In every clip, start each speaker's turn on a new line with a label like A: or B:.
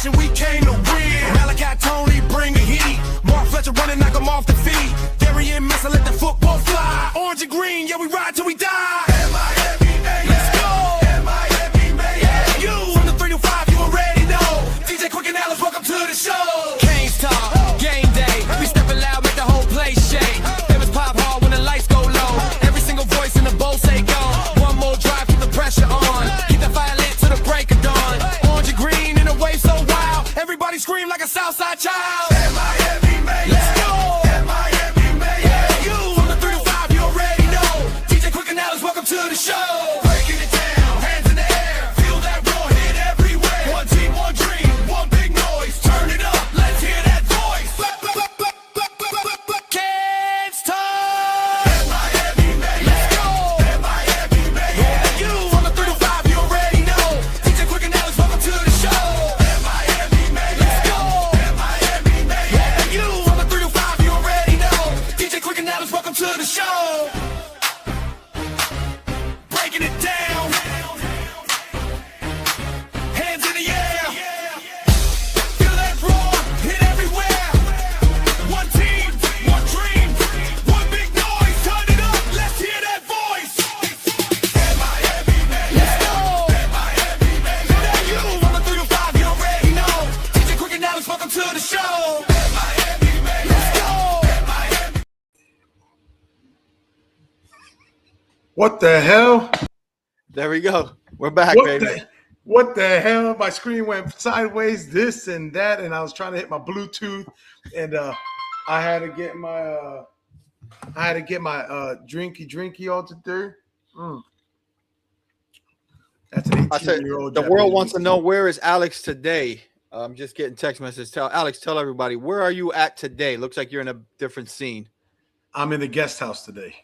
A: mission, we came to win. Malachi Tony, bring a heat. Mark Fletcher running, knock him off the feet. Darian Missile, let the football fly. Orange and green, yeah, we ride till we die. Miami Mayhem. Let's go. Miami Mayhem. You from the 3 to 5, you already know. DJ Quick and Alice, welcome to the show. Kane's Talk, game day. We stepping loud, make the whole place shake. They was pop hard when the lights go low. Every single voice in the bowl say go. One more drive, keep the pressure on. Keep the fire lit to the break of dawn. Orange and green in a wave so wild. Everybody scream like a Southside child. Miami Mayhem. Let's go. Miami Mayhem. You from the 3 to 5, you already know. DJ Quick and Alice, welcome to the show. Breaking it down, hands in the air. Feel that raw hit everywhere. One team, one dream, one big noise. Turn it up, let's hear that voice. Kids talk. Miami Mayhem. Let's go. Miami Mayhem. You from the 3 to 5, you already know. DJ Quick and Alice, welcome to the show. Miami Mayhem. Let's go. Miami Mayhem. You from the 3 to 5, you already know. DJ Quick and Alice, welcome to the show. Breaking it down. Hands in the air. Feel that roar, hit everywhere. One team, one dream, one big noise. Turn it up, let's hear that voice. Miami Mayhem. Let's go. Miami Mayhem. You from the 3 to 5, you already know. DJ Quick and Alice, welcome to the show. Miami Mayhem. Let's go.
B: What the hell?
C: There we go. We're back, baby.
B: What the hell? My screen went sideways, this and that, and I was trying to hit my Bluetooth, and I had to get my drinky all to do. That's an
C: I said
B: 18-year-old.
C: the world wants to know, where is Alex today? I'm just getting text messages. Tell everybody, where are you at today? Looks like you're in a different scene.
B: I'm in the guest house today.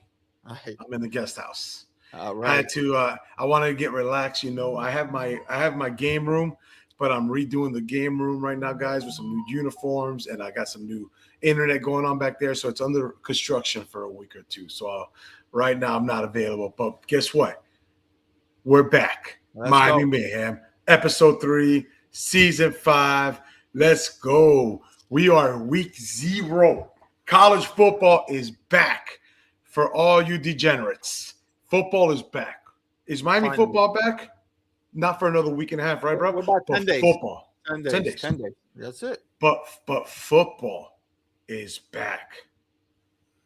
C: Right.
B: I'm in the guest house.
C: All
B: I
C: right.
B: had to. I wanted to get relaxed. You know, I have my game room, but I'm redoing the game room right now, guys, with some new uniforms, and I got some new internet going on back there. So it's under construction for a week or two. So right now I'm not available. But guess what? We're back.
C: Let's
B: Miami
C: go.
B: Mayhem, episode 3, season 5. Let's go. We are week 0. College football is back for all you degenerates. Football is back. Is Miami
C: Finally.
B: football back? Not for another week and a half, right, bro?
C: What about 10 days?
B: Football.
C: 10 days.
B: 10 days.
C: 10 days. That's it.
B: But football is back.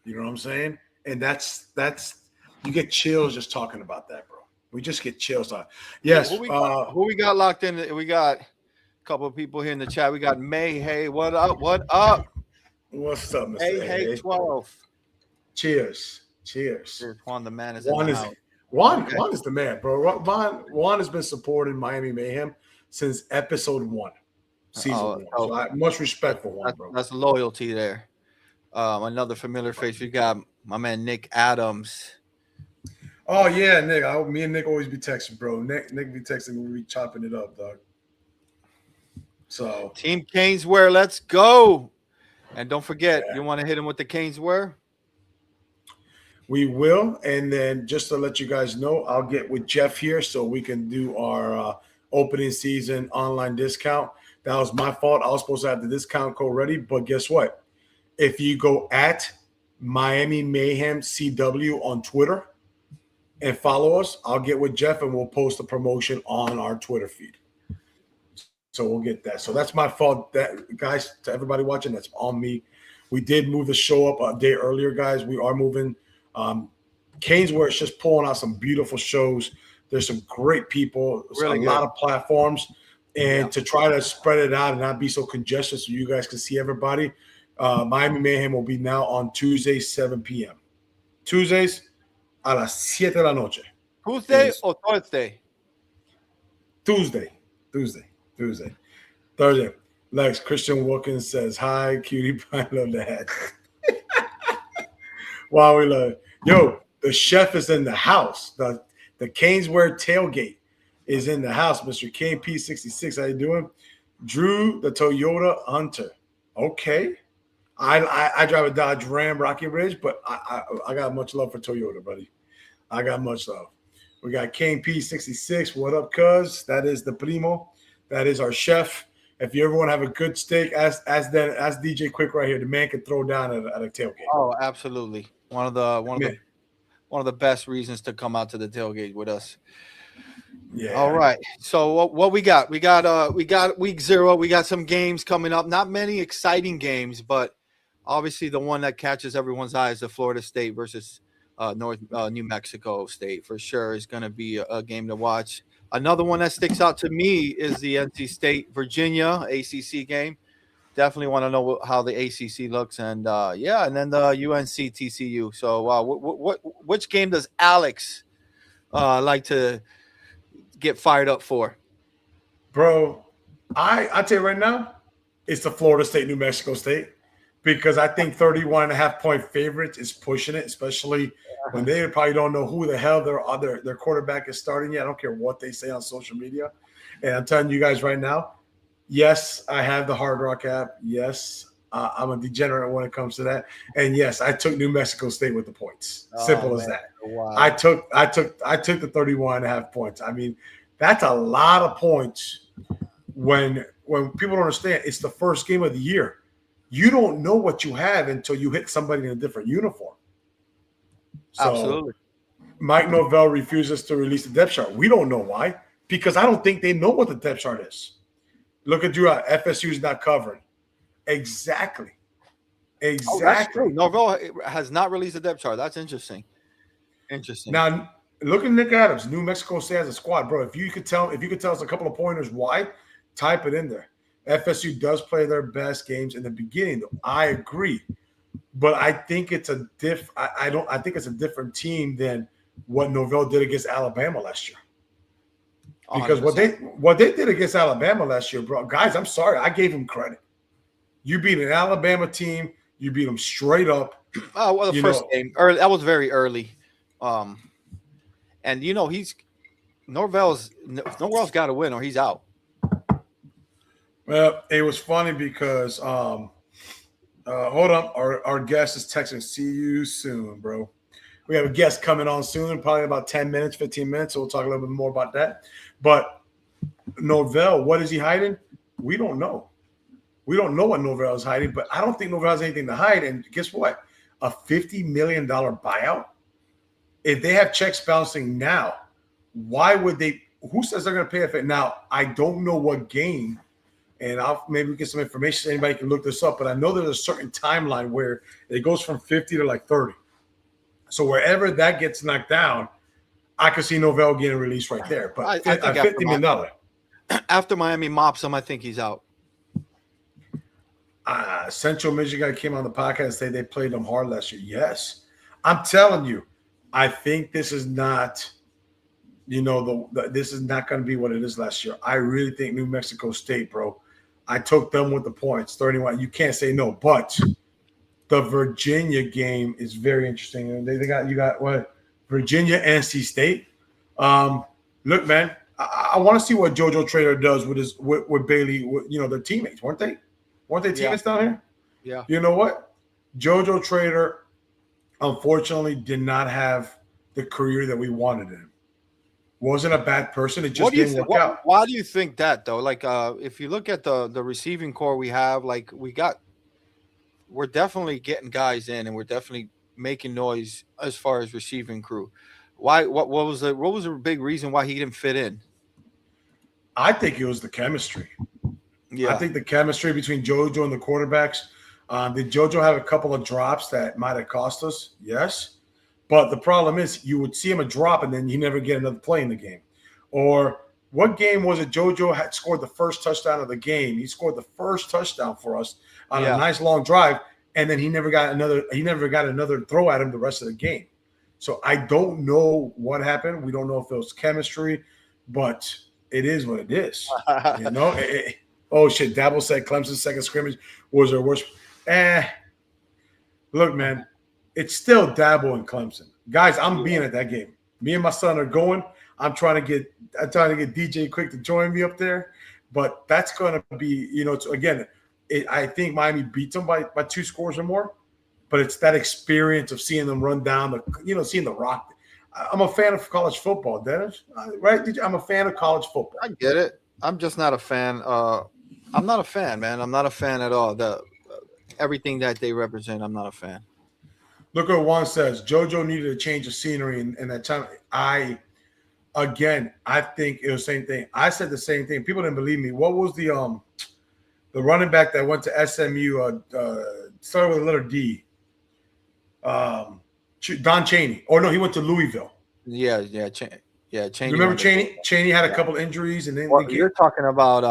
B: You know what I'm saying? And that's you get chills just talking about that, bro. We just get chills on. Yes.
C: Who we got locked in? We got a couple of people here in the chat. We got May. Hey, what up? What up?
B: What's up, Mr.
C: Hey, 12.
B: Cheers.
C: Juan, the man, is
B: Juan
C: in
B: is
C: the house.
B: Juan is the man, bro. Juan has been supporting Miami Mayhem since episode 1, season 1. So much respect for Juan, bro.
C: That's loyalty there. Another familiar face. We got my man Nick Adams.
B: Oh yeah, Nick. Me and Nick always be texting, bro. Nick be texting. We be chopping it up, dog. So
C: Team Caneswear, let's go. And don't forget, you want to hit him with the Caneswear?
B: we will. And then just to let you guys know, I'll get with Jeff here so we can do our opening season online discount. That was my fault. I was supposed to have the discount code ready, but guess what? If you go at Miami Mayhem CW on Twitter and follow us, I'll get with Jeff and we'll post a promotion on our Twitter feed. So we'll get that. So that's my fault. That, guys, to everybody watching, that's on me. We did move the show up a day earlier, guys. We are moving. Caneswear is just pulling out some beautiful shows. There's some great people,
C: Really
B: a
C: good.
B: lot of platforms. And to try to spread it out and not be so congested so you guys can see everybody, Miami Mayhem will be now on Tuesdays, 7 p.m. Tuesdays a las 7 de la noche.
C: Tuesday
B: Yes.
C: or Thursday?
B: Thursday. Lex, Christian Wilkins says, hi, cutie pie, love that. Wow, we love it. Yo, the chef is in the house. The Caneswear tailgate is in the house. Mr. KP66, how you doing? Drew, the Toyota Hunter. Okay. I drive a Dodge Ram Rocky Ridge, but I got much love for Toyota, buddy. I got much love. We got KP66. What up, cuz? That is the primo. That is our chef. If you ever want to have a good steak, ask DJ Quick right here. The man can throw down at a tailgate.
C: Oh, absolutely. One of the best reasons to come out to the tailgate with us.
B: Yeah.
C: All right. So what we got? We got week 0. We got some games coming up. Not many exciting games, but obviously the one that catches everyone's eye is the Florida State versus New Mexico State. For sure is going to be a game to watch. Another one that sticks out to me is the NC State Virginia ACC game. Definitely want to know how the ACC looks, and and then the UNC TCU. So which game does Alex like to get fired up for?
B: Bro, I tell you right now, it's the Florida State, New Mexico State, because I think 31.5-point favorites is pushing it, especially when they probably don't know who the hell their quarterback is starting yet. I don't care what they say on social media. And I'm telling you guys right now, yes, I have the Hard Rock app. Yes, I'm a degenerate when it comes to that. And yes, I took New Mexico State with the points. Simple as that.
C: Wow.
B: I took the 31.5 points. I mean, that's a lot of points when people don't understand it's the first game of the year. You don't know what you have until you hit somebody in a different uniform. So
C: Absolutely.
B: Mike Norvell refuses to release the depth chart. We don't know why, because I don't think they know what the depth chart is. Look at Drew out. FSU is not covered. Exactly.
C: Oh, that's true. Norvell has not released the depth chart. That's interesting.
B: Now, look at Nick Adams. New Mexico State has a squad, bro. If you could tell us a couple of pointers why, type it in there. FSU does play their best games in the beginning, though. I agree. But I think it's a I think it's a different team than what Norvell did against Alabama last year. Because 100%. what they did against Alabama last year, bro, guys, I'm sorry, I gave them credit. You beat an Alabama team, you beat them straight up.
C: Oh, well, the first game, that was very early, and Norvell's got to win or he's out.
B: Well, it was funny because hold up, our guest is texting. See you soon, bro. We have a guest coming on soon, probably about 10 minutes, 15 minutes. So we'll talk a little bit more about that. But Norvell, what is he hiding? We don't know. We don't know what Norvell is hiding, but I don't think Norvell has anything to hide. And guess what? A $50 million buyout? If they have checks bouncing now, why would they? Who says they're going to pay it? Now, I don't know what game, and I'll maybe get some information. Anybody can look this up, but I know there's a certain timeline where it goes from 50 to like 30. So wherever that gets knocked down, I could see Norvell getting released right there. But I think $50 million.
C: After Miami mops him, I think he's out.
B: Central Michigan came on the podcast and said they played them hard last year. Yes. I'm telling you, I think this is not, this is not going to be what it is last year. I really think New Mexico State, bro. I took them with the points, 31. You can't say no, but the Virginia game is very interesting. And you got what? Virginia, NC State. Look, man, I want to see what JoJo Trader does with Bailey, their teammates, weren't they? Weren't they teammates down here?
C: Yeah.
B: You know what? JoJo Trader, unfortunately, did not have the career that we wanted him. Wasn't a bad person. It just didn't work out.
C: Why do you think that, though? Like, if you look at the receiving core we have, like, we're definitely getting guys in, and we're definitely making noise as far as receiving crew. Why? What was the big reason why he didn't fit in?
B: I think it was the chemistry.
C: Yeah,
B: I think the chemistry between JoJo and the quarterbacks. Did JoJo have a couple of drops that might have cost us? Yes. But the problem is you would see him a drop and then you never get another play in the game. Or what game was it JoJo had scored the first touchdown of the game? He scored the first touchdown for us on a nice long drive, and then he never got another throw at him the rest of the game. So I don't know what happened. We don't know if it was chemistry, but it is what it is. Oh, shit. Dabble said Clemson's second scrimmage was their worst. Look, man, it's still Dabble and Clemson. Guys, I'm being at that game. Me and my son are going. I'm trying to get DJ Quick to join me up there. But that's going to be, I think Miami beats them by 2 scores or more. But it's that experience of seeing them run down, seeing the rock. I'm a fan of college football, Dennis. Right? I'm a fan of college football.
C: I get it. I'm just not a fan I'm not a fan, man. I'm not a fan at all. The everything that they represent, I'm not a fan.
B: Look what Juan says. JoJo needed a change of scenery in that time. I think it was the same thing. I said the same thing. People didn't believe me. What was the running back that went to SMU? Started with a letter D. Don Chaney. Or no, he went to Louisville.
C: Yeah, Chaney.
B: Remember Chaney? Chaney had a couple injuries, and then
C: you're talking about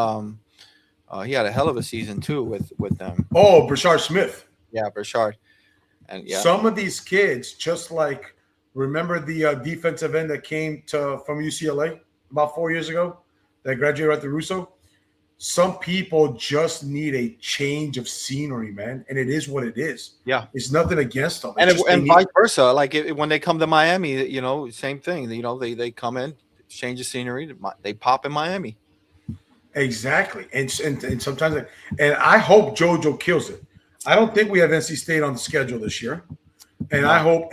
C: he had a hell of a season too with them.
B: Oh, Brashard Smith.
C: Yeah, Brashard. And
B: some of these kids, just like remember the defensive end that came from UCLA about 4 years ago that graduated at the Russo. Some people just need a change of scenery, man, and it is what it is.
C: Yeah,
B: it's nothing against them,
C: and vice versa. Like when they come to Miami, same thing. They come in, change the scenery, they pop in Miami.
B: Exactly, and sometimes, and I hope JoJo kills it. I don't think we have NC State on the schedule this year, and I hope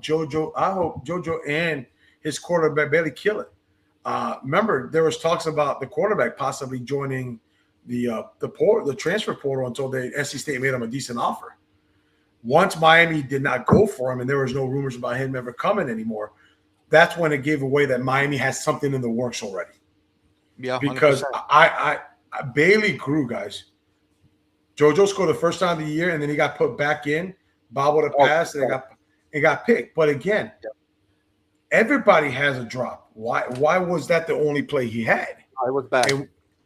B: JoJo and his quarterback Bailey kill it. Remember, there was talks about the quarterback possibly joining the transfer portal until NC State made him a decent offer. Once Miami did not go for him, and there was no rumors about him ever coming anymore, that's when it gave away that Miami has something in the works already.
C: Yeah, 100%.
B: Because I Bailey grew, guys. JoJo scored the first time of the year, and then he got put back in, bobbled a pass, and it got picked. But again, everybody has a drop. Why was that the only play he had?
C: I was back.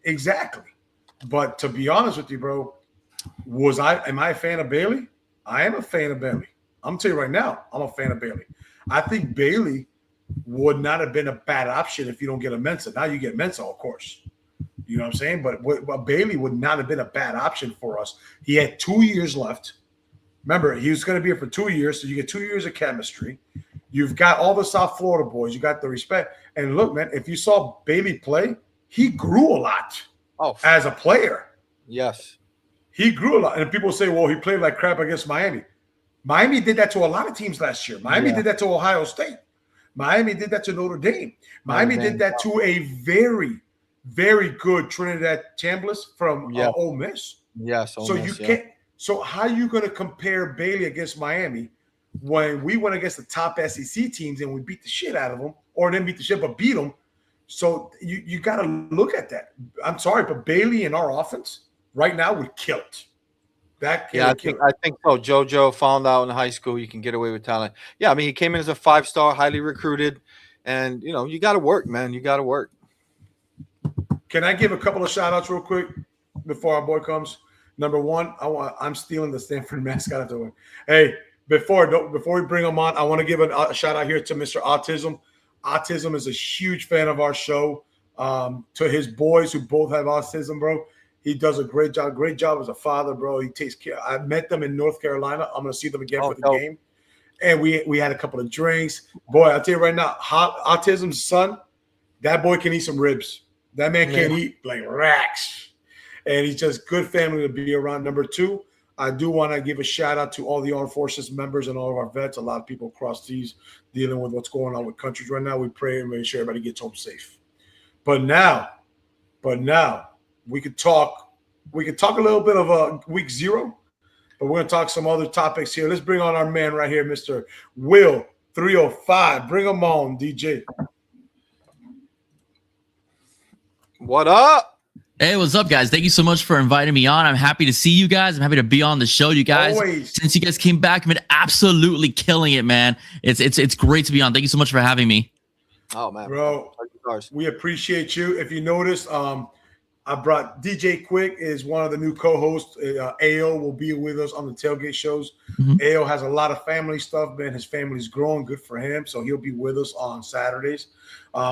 B: Exactly. But to be honest with you, bro, am I a fan of Bailey? I am a fan of Bailey. I'm gonna tell you right now, I'm a fan of Bailey. I think Bailey would not have been a bad option if you don't get a Mensa. Now you get Mensa, of course. You know what I'm saying? But Bailey would not have been a bad option for us. He had 2 years left. Remember, he was going to be here for 2 years, so you get 2 years of chemistry. You've got all the South Florida boys. You got the respect. And look, man, if you saw Bailey play, he grew a lot as a player.
C: Yes.
B: He grew a lot. And people say, well, he played like crap against Miami. Miami did that to a lot of teams last year. Miami did that to Ohio State. Miami did that to Notre Dame. Miami did that to a very, very good Trinidad Chambliss from Ole Miss.
C: Yes.
B: So you can't. So how are you going to compare Bailey against Miami when we went against the top SEC teams and we beat the shit out of them, or then beat the shit but beat them? So you got to look at that. I'm sorry, but Bailey in our offense right now would kill it. I think so. JoJo found out in high school you can get away with talent. Yeah, I mean, he came in as a 5-star, highly recruited, and you got to work, man. You got to work. Can I give a couple of shout outs real quick before our boy comes? Number one, I'm stealing the Stanford mascot after one. Hey, before we bring him on, I want to give a shout out here to Mr. Autism. Autism is a huge fan of our show. To his boys who both have autism, bro. He does a great job. Great job as a father, bro. He takes care. I met them in North Carolina. I'm going to see them again for the game. And we had a couple of drinks. Boy, I'll tell you right now, Autism's son, that boy can eat some ribs. That man can eat like racks. And he's just good family to be around. Number two, I do want to give a shout out to all the armed forces members and all of our vets. A lot of people across these dealing with what's going on with countries right now. We pray and make sure everybody gets home safe. But now we could talk a little bit of week 0, but we're going to talk some other topics here. Let's bring on our man right here, Mr. Will 305. Bring him on, DJ.
C: What up?
D: Hey, what's up, guys? Thank you so much for inviting me on. I'm happy to see you guys. I'm happy to be on the show. You guys, since you guys came back, have been absolutely killing it, man. It's great to be on. Thank you so much for having me.
C: Oh, man.
B: Bro, we appreciate you. If you notice, I brought DJ Quick is one of the new co-hosts. AO will be with us on the tailgate shows. AO has a lot of family stuff, man. His family's growing. Good for him. So he'll be with us on Saturdays.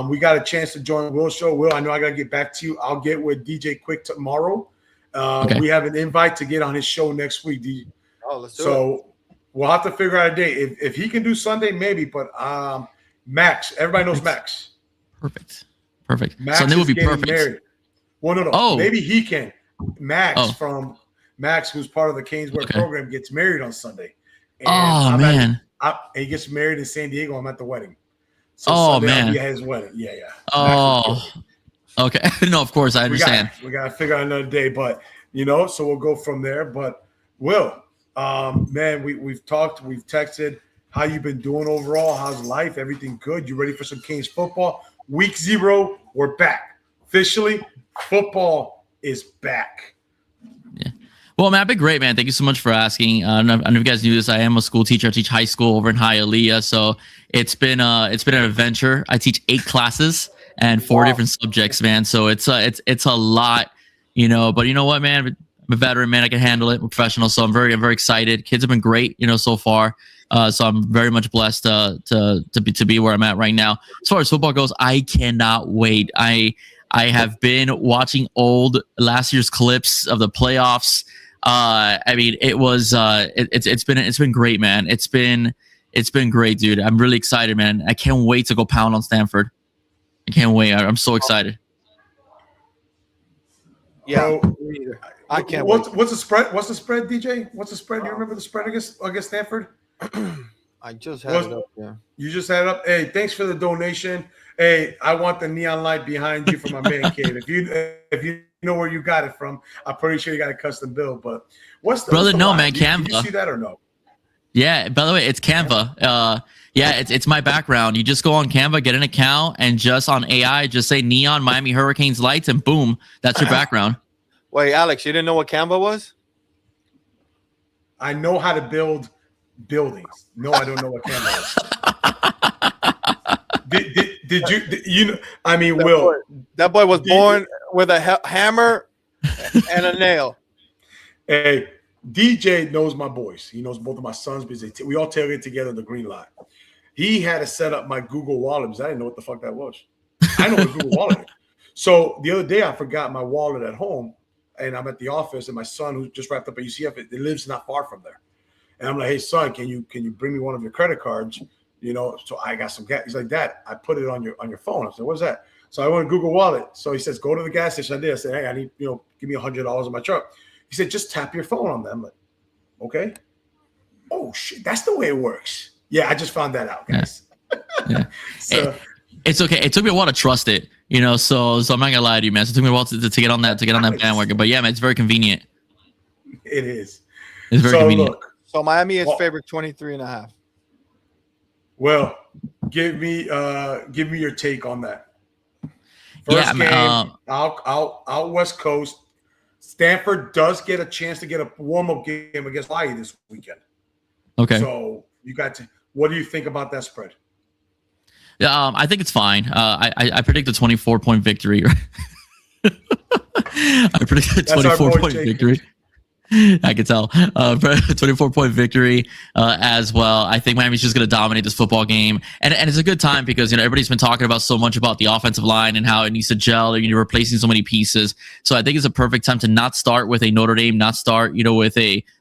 B: We got a chance to join Will's show. Will, I know I got to get back to you. I'll get with DJ Quick tomorrow. We have an invite to get on his show next week.
C: Let's do it.
B: We'll have to figure out a date. If he can do Sunday, maybe. But Max, everybody knows Max.
D: Perfect.
B: Max
D: Sunday would be perfect.
B: Married. Well, no.
D: Oh.
B: Maybe he can. Max, who's part of the Canesburg program, gets married on Sunday. And
D: man.
B: He gets married in San Diego. I'm at the wedding. So
D: Oh,
B: Sunday
D: man.
B: I'll be at his wedding. Yeah.
D: Oh. Okay. No, of course I understand.
B: We got to figure out another day, but so we'll go from there. But Will, man, we've talked, we've texted. How you been doing overall? How's life? Everything good? You ready for some Kings football? Week 0, we're back. Officially, football is back.
D: Yeah. Well, man, I've been great, man. Thank you so much for asking. I don't know if you guys knew this. I am a school teacher. I teach high school over in Hialeah, so it's been an adventure. I teach 8 classes and 4 different subjects, man. So it's a lot, But you know what, man? I'm a veteran, man. I can handle it. I'm professional, so I'm very excited. Kids have been great, so far. So I'm very much blessed to be where I'm at right now. As far as football goes, I cannot wait. I have been watching old last year's clips of the playoffs. I mean, it was it's been great, man. It's been great, dude. I'm really excited, man. I can't wait to go pound on Stanford. I can't wait. I'm so excited.
C: Yeah, I can't wait.
B: What's the spread? What's the spread, DJ? What's the spread? Do you remember the spread against Stanford?
C: I just had it up there.
B: You just had it up. Hey, thanks for the donation. Hey, I want the neon light behind you for my man cave. If you know where you got it from, I'm pretty sure you got a custom build. But what's the
D: brother? No,
B: line?
D: man, Canva.
B: Did you see that or no?
D: Yeah. By the way, it's Canva. Yeah, it's my background. You just go on Canva, get an account, and just on AI, just say neon Miami Hurricanes lights, and boom, that's your background.
C: Wait, Alex, you didn't know what Canva was?
B: I know how to build buildings. No, I don't know what Canva is. Did you? I mean, Will.
C: That boy was born with a hammer and a nail.
B: Hey, DJ knows my boys. He knows both of my sons because we all tailgate together in the green line. He had to set up my Google Wallet because I didn't know what the fuck that was. I know what Google Wallet is. So the other day I forgot my wallet at home, and I'm at the office, and my son, who just wrapped up at UCF, it lives not far from there. And I'm like, hey, son, can you bring me one of your credit cards? So I got some gas. He's like, Dad, I put it on your phone. I said, what's that? So I went to Google Wallet. So he says, go to the gas station. I did. I said, hey, I need, give me $100 in my truck. He said, just tap your phone on them. I'm like, okay. Oh shit, that's the way it works. Yeah, I just found that out, guys.
D: Yeah.
B: So
D: it's okay. It took me a while to trust it, so I'm not gonna lie to you, man. So it took me a while to get on that bandwagon. But yeah, man, it's very convenient.
B: It is.
D: It's very convenient.
B: Look,
C: so Miami is favored 23.5.
B: Well, give me your take on that. First game, out West Coast. Stanford does get a chance to get a warm-up game against Hawaii this weekend.
D: Okay.
B: So you got to. What do you think about that spread?
D: Yeah, I think it's fine. I predict a 24-point victory. I predict a 24-point victory. I can tell. 24-point victory as well. I think Miami's just going to dominate this football game, and it's a good time because everybody's been talking about so much about the offensive line and how it needs to gel. You're replacing so many pieces, so I think it's a perfect time to not start with a Notre Dame, not start with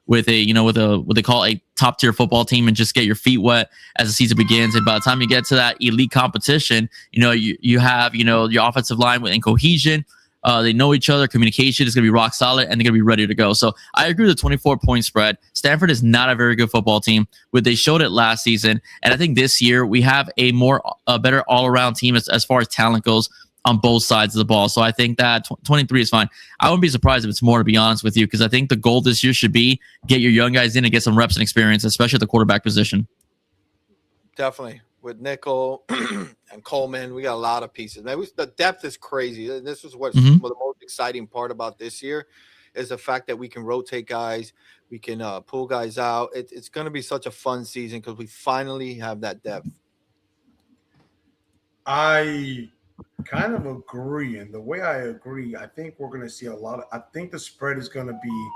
D: what they call a top tier football team, and just get your feet wet as the season begins. And by the time you get to that elite competition, you have your offensive line in cohesion. They know each other. Communication is going to be rock solid, and they're going to be ready to go. So I agree with the 24-point spread. Stanford is not a very good football team, but they showed it last season. And I think this year we have a better all-around team as far as talent goes on both sides of the ball. So I think that 23 is fine. I wouldn't be surprised if it's more, to be honest with you, because I think the goal this year should be get your young guys in and get some reps and experience, especially at the quarterback position.
C: Definitely. With Nickel and Coleman, we got a lot of pieces. The depth is crazy. This is what's the most exciting part about this year is the fact that we can rotate guys. We can pull guys out. It's going to be such a fun season because we finally have that depth.
B: I kind of agree. And the way I agree, I think we're going to see I think the spread is going to be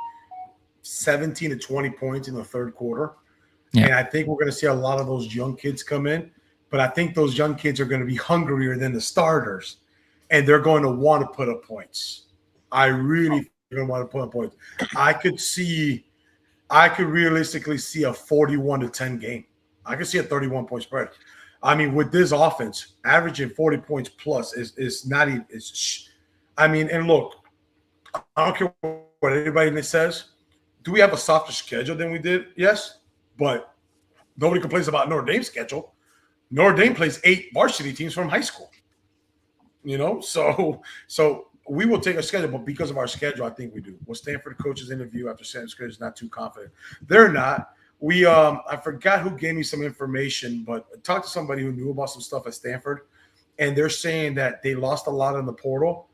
B: 17 to 20 points in the third quarter. Yeah. And I think we're going to see a lot of those young kids come in. But I think those young kids are going to be hungrier than the starters. And they're going to want to put up points. I really think they're going to want to put up points. I could realistically see a 41-10 game. I could see a 31-point spread. I mean, with this offense, averaging 40 points plus is not even – and look, I don't care what anybody says. Do we have a softer schedule than we did? Yes. But nobody complains about Notre Dame's schedule. Notre Dame plays 8 varsity teams from high school. So we will take a schedule, but because of our schedule, I think we do. Will Stanford coaches interview after Stanford is not too confident? They're not. We I forgot who gave me some information, but talked to somebody who knew about some stuff at Stanford, and they're saying that they lost a lot in the portal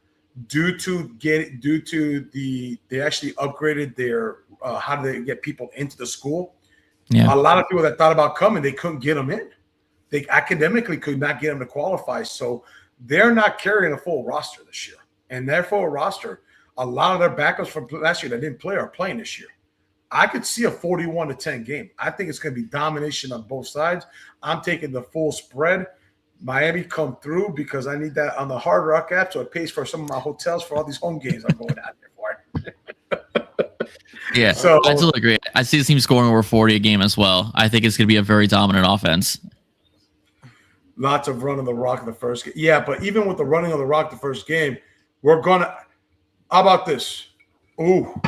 B: due to they actually upgraded their how do they get people into the school.
D: Yeah.
B: A lot of people that thought about coming, they couldn't get them in. They academically could not get them to qualify, so they're not carrying a full roster this year. And their full roster, a lot of their backups from last year that didn't play are playing this year. I could see a 41-10 game. I think it's going to be domination on both sides. I'm taking the full spread. Miami come through because I need that on the Hard Rock app, so it pays for some of my hotels for all these home games I'm going out there for.
D: Yeah,
B: So-
D: I totally agree. I see the team scoring over 40 a game as well. I think it's going to be a very dominant offense.
B: Lots of running the rock in the first game. Yeah, but even with the running of the rock the first game, we're gonna. How about this? Ooh,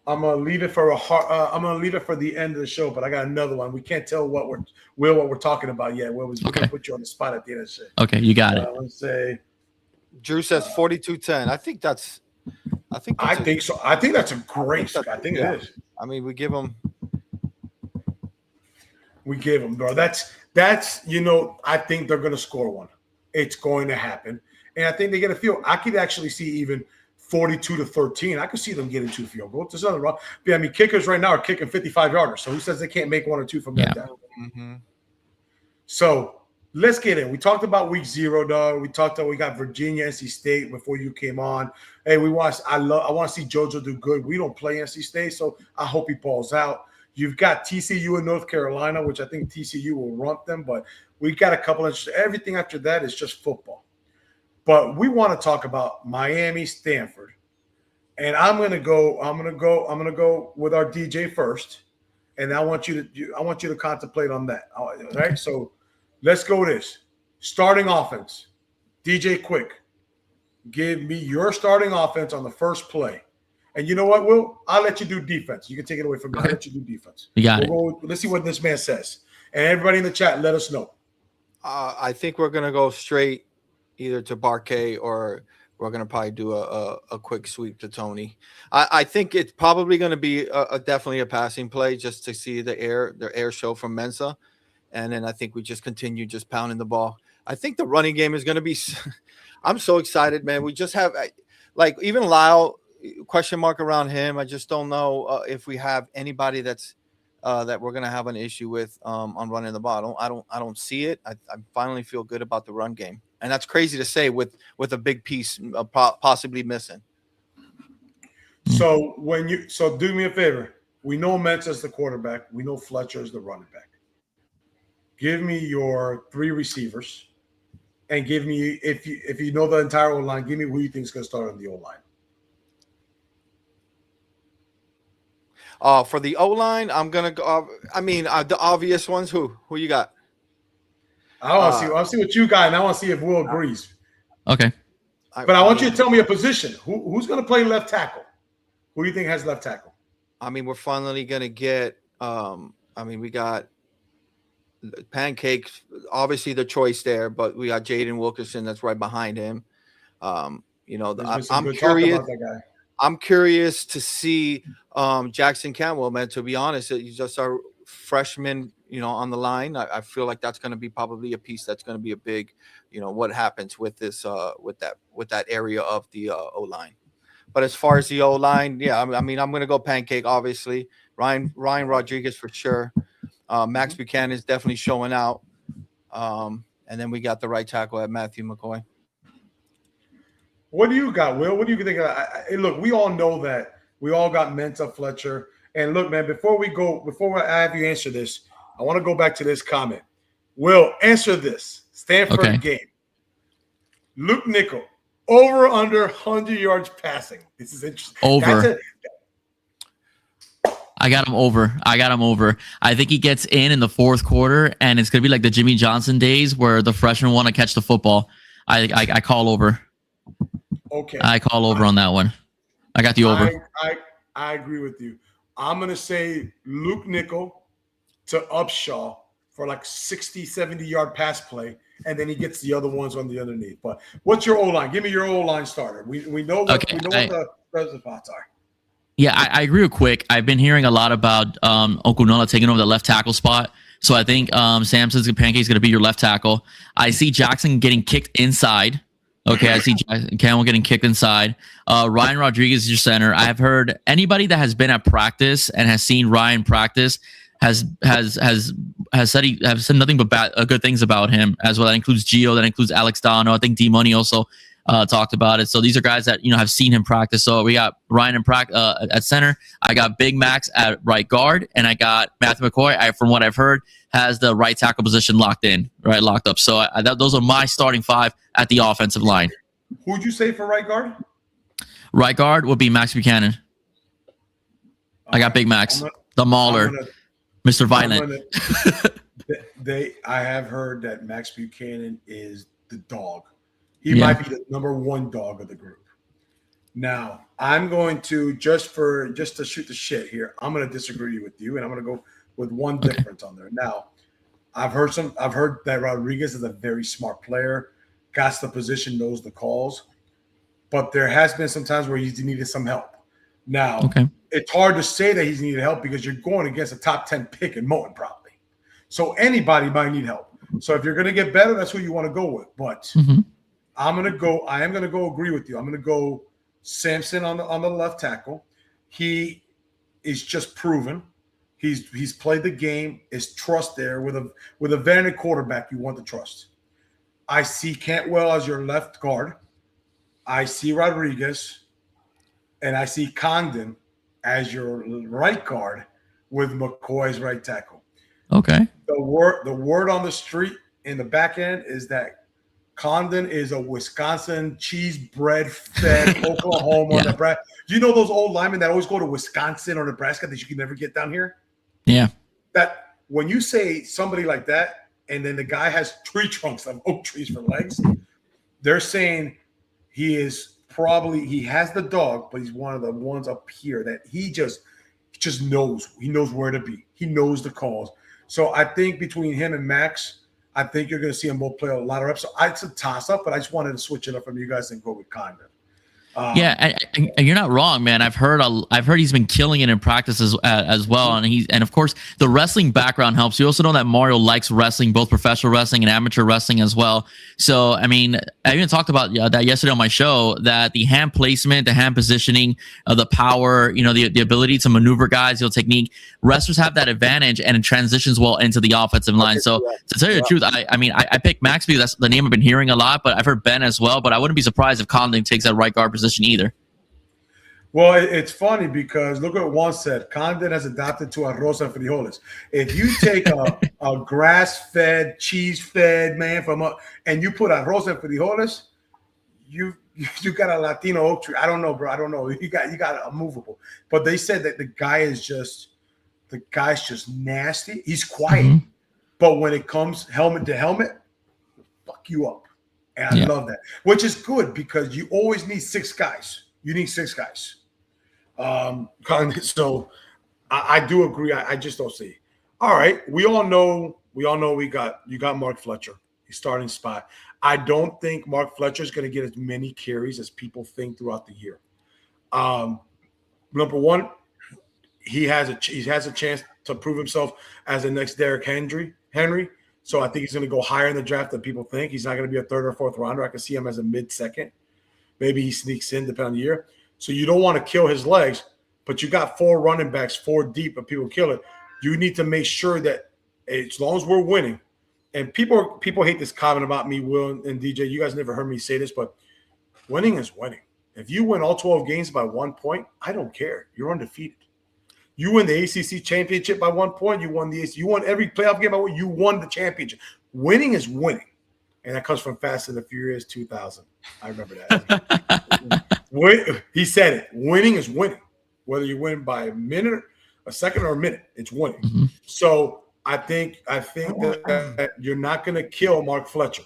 B: I'm gonna leave it for I'm gonna leave it for the end of the show. But I got another one. We can't tell what we're talking about yet. We're gonna put you on the spot at the end of the show.
D: Okay, you got it.
B: Let's say.
C: Drew says 42-10. I think so.
B: I think that's a great. I think it is.
C: I mean, we give them.
B: We gave them, bro. That's I think they're going to score one. It's going to happen, and I think they get a feel. I could actually see even 42-13. I could see them getting 2 field goals. There's nothing wrong. I mean, kickers right now are kicking 55-yarders. So who says they can't make 1 or 2 from that down?
C: Mm-hmm.
B: So let's get in. We talked about week 0, dog. We got Virginia, NC State before you came on. Hey, I want to see JoJo do good. We don't play NC State, so I hope he balls out. You've got TCU in North Carolina, which I think TCU will rump them, but we got a couple of everything after that is just football. But we want to talk about Miami, Stanford, and I'm gonna go with our DJ first, and I want you to contemplate on that. All right, so let's go with this starting offense. DJ, quick, give me your starting offense on the first play. And you know what, Will? I'll let you do defense. You can take it away from me. I'll let you do defense.
D: You got it.
B: Let's see what this man says. And everybody in the chat, let us know.
C: I think we're gonna go straight either to Barquet or we're gonna probably do a quick sweep to Tony. I think it's probably gonna be definitely a passing play just to see their air show from Mensa, and then I think we just continue just pounding the ball. I think the running game is gonna be. I'm so excited, man. We just have even Lyle. Question mark around him. I just don't know if we have anybody that's that we're gonna have an issue with on running the ball. I don't see it. I finally feel good about the run game, and that's crazy to say with a big piece possibly missing.
B: So do me a favor. We know Mensa's the quarterback. We know Fletcher's the running back. Give me your 3 receivers, and give me if you know the entire O line. Give me who you think is gonna start on the O line.
C: For the O-line, I'm going to go – the obvious ones, who you got?
B: I want to see what you got, and I want to see if Will agrees.
D: Okay.
B: But I want you to tell me a position. Who's going to play left tackle? Who do you think has left tackle?
C: I mean, we're finally going to get we got Pancakes, obviously the choice there, but we got Jaden Wilkerson that's right behind him. I'm curious. I'm curious to see Jackson Campbell, man. To be honest, he's just our freshman, on the line. I feel like that's going to be probably a piece that's going to be a big, what happens with this, with that area of the O line. But as far as the O line, yeah, I'm going to go Pancake, obviously. Ryan Rodriguez for sure. Max Buchanan is definitely showing out. And then we got the right tackle at Matthew McCoy.
B: What do you got, Will? What do you think? Look, we all know that we all got Mensa, Fletcher, and look, man. Before I have you answer this, I want to go back to this comment. Will, answer this: Stanford game. Luke Nickel over under 100 yards passing. This is interesting.
D: Over. I got him over. I think he gets in the fourth quarter, and it's gonna be like the Jimmy Johnson days where the freshmen want to catch the football. I call over.
B: Okay.
D: I call over on that one. I got the over.
B: I agree with you. I'm going to say Luke Nickel to Upshaw for like 60, 70-yard pass play, and then he gets the other ones on the underneath. But what's your O-line? Give me your O-line starter. We know what the thoughts are.
D: Yeah, I agree with Quick. I've been hearing a lot about Okunola taking over the left tackle spot. So I think Samson's Pancake is going to be your left tackle. I see Jackson getting kicked inside. Okay, I see Campbell getting kicked inside. Ryan Rodriguez is your center. I have heard anybody that has been at practice and has seen Ryan practice has said nothing but good things about him as well. That includes Gio. That includes Alex Dano. I think D Money also talked about it. So these are guys that have seen him practice. So we got Ryan at center. I got Big Max at right guard, and I got Matthew McCoy. From what I've heard, has the right tackle position locked up. So those are my starting 5 at the offensive line.
B: Who'd you say for right guard?
D: Right guard would be Max Buchanan. I got Big Max, the Mauler, Mr. Violent.
B: I have heard that Max Buchanan is the dog. He might be the number 1 dog of the group. Now, I'm going to just to shoot the shit here. I'm going to disagree with you, and I'm going to go with one difference on there. Now, I've heard that Rodriguez is a very smart player, got the position, knows the calls, but there has been some times where he's needed some help. Now, it's hard to say that he's needed help because you're going against a top 10 pick in Moton probably. So anybody might need help. So if you're going to get better, that's who you want to go with. But I am going to go agree with you. I'm going to go Sampson on the left tackle. He is just proven. He's played the game. Is trust there with a veteran quarterback? You want the trust. I see Cantwell as your left guard. I see Rodriguez, and I see Condon as your right guard with McCoy's right tackle.
D: Okay.
B: The word on the street in the back end is that Condon is a Wisconsin cheese bread fed Oklahoma, Nebraska. You know those old linemen that always go to Wisconsin or Nebraska that you can never get down here?
D: Yeah. That
B: when you say somebody like that, and then the guy has tree trunks of oak trees for legs, they're saying he has the dog, but he's one of the ones up here that he just knows. He knows where to be. He knows the calls. So I think between him and Max, I think you're going to see them both play a lot of reps. So it's a toss-up, but I just wanted to switch it up from you guys and go with Condon.
D: And you're not wrong, man. I've heard he's been killing it in practice as well, and of course the wrestling background helps. You also know that Mario likes wrestling, both professional wrestling and amateur wrestling as well. So I mean, I even talked about that yesterday on my show. That the hand placement, the hand positioning, the power, the ability to maneuver guys, technique. Wrestlers have that advantage, and it transitions well into the offensive line. So to tell you the truth, I picked Max because that's the name I've been hearing a lot, but I've heard Ben as well. But I wouldn't be surprised if Condon takes that right guard position either.
B: Well, it's funny because look what Juan said. Condon has adopted to arroz and frijoles. If you take a grass-fed, cheese-fed man and you put arroz and frijoles, you got a Latino oak tree. I don't know, bro. I don't know. You got a movable. But they said that the guy's just nasty. He's quiet, but when it comes helmet to helmet, fuck you up. And I love that, which is good because you always need 6 guys. You need 6 guys. So I do agree. I just don't see. All right. We all know you got Mark Fletcher. He's starting spot. I don't think Mark Fletcher is going to get as many carries as people think throughout the year. Number one, he has a chance to prove himself as the next Derrick Henry. So I think he's going to go higher in the draft than people think. He's not going to be a 3rd or 4th rounder. I can see him as a mid-second. Maybe he sneaks in depending on the year. So you don't want to kill his legs, but you got 4 running backs, 4 deep, and people kill it. You need to make sure that as long as we're winning, and people hate this comment about me, Will and DJ. You guys never heard me say this, but winning is winning. If you win all 12 games by 1 point, I don't care. You're undefeated. You win the ACC championship by 1 point. You won every playoff game by 1. You won the championship. Winning is winning. And that comes from Fast and the Furious 2000. I remember that. He said it. Winning is winning. Whether you win by a minute, a second, or a minute, it's winning. So I think that you're not going to kill Mark Fletcher.